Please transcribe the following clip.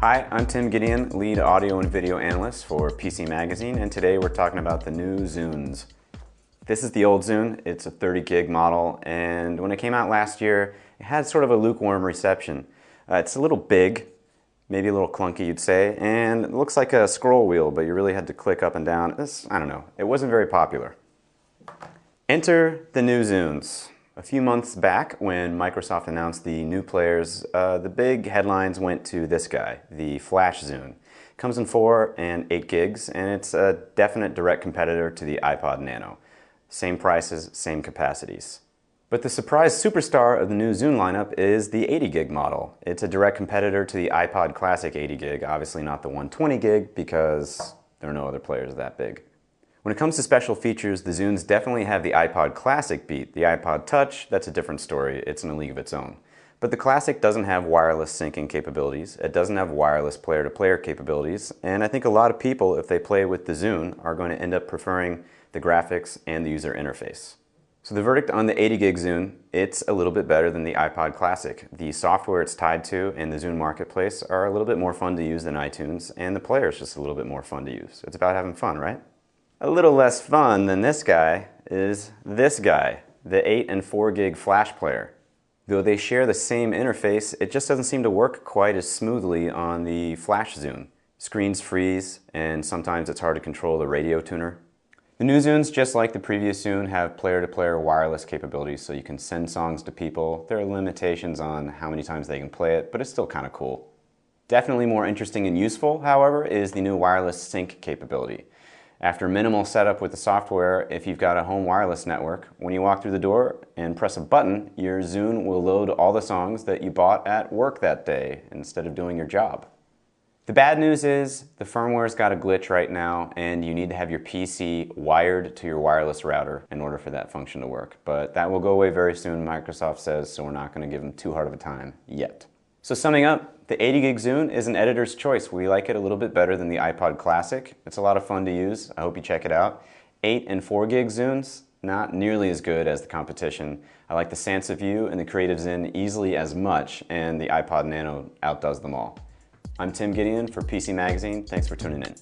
Hi, I'm Tim Gideon, lead audio and video analyst for PC Magazine, and today we're talking about the new Zunes. This is the old Zune. It's a 30 gig model, and when it came out last year, it had sort of a lukewarm reception. It's a little big, maybe a little clunky you'd say, and it looks like a scroll wheel, but you really had to click up and down. I don't know, it wasn't very popular. Enter the new Zunes. A few months back, when Microsoft announced the new players, the big headlines went to this guy, the Flash Zune. It comes in 4 and 8 gigs, and it's a definite direct competitor to the iPod Nano. Same prices, same capacities. But the surprise superstar of the new Zune lineup is the 80 gig model. It's a direct competitor to the iPod Classic 80 gig, obviously not the 120 gig because there are no other players that big. When it comes to special features, the Zunes definitely have the iPod Classic beat. The iPod Touch, that's a different story. It's in a league of its own. But the Classic doesn't have wireless syncing capabilities. It doesn't have wireless player-to-player capabilities. And I think a lot of people, if they play with the Zune, are going to end up preferring the graphics and the user interface. So the verdict on the 80 gig Zune, it's a little bit better than the iPod Classic. The software it's tied to and the Zune Marketplace are a little bit more fun to use than iTunes, and the player is just a little bit more fun to use. It's about having fun, right? A little less fun than this guy is this guy, the 8 and 4 gig Flash player. Though they share the same interface, it just doesn't seem to work quite as smoothly on the Flash Zune. Screens freeze, and sometimes it's hard to control the radio tuner. The new Zunes, just like the previous Zune, have player-to-player wireless capabilities, so you can send songs to people. There are limitations on how many times they can play it, but it's still kind of cool. Definitely more interesting and useful, however, is the new wireless sync capability. After minimal setup with the software, if you've got a home wireless network, when you walk through the door and press a button, your Zune will load all the songs that you bought at work that day instead of doing your job. The bad news is the firmware's got a glitch right now and you need to have your PC wired to your wireless router in order for that function to work. But that will go away very soon, Microsoft says, so we're not going to give them too hard of a time yet. So summing up, the 80 gig Zune is an editor's choice. We like it a little bit better than the iPod Classic. It's a lot of fun to use. I hope you check it out. 8 and 4 gig Zunes, not nearly as good as the competition. I like the Sansa View and the Creative Zen easily as much, and the iPod Nano outdoes them all. I'm Tim Gideon for PC Magazine. Thanks for tuning in.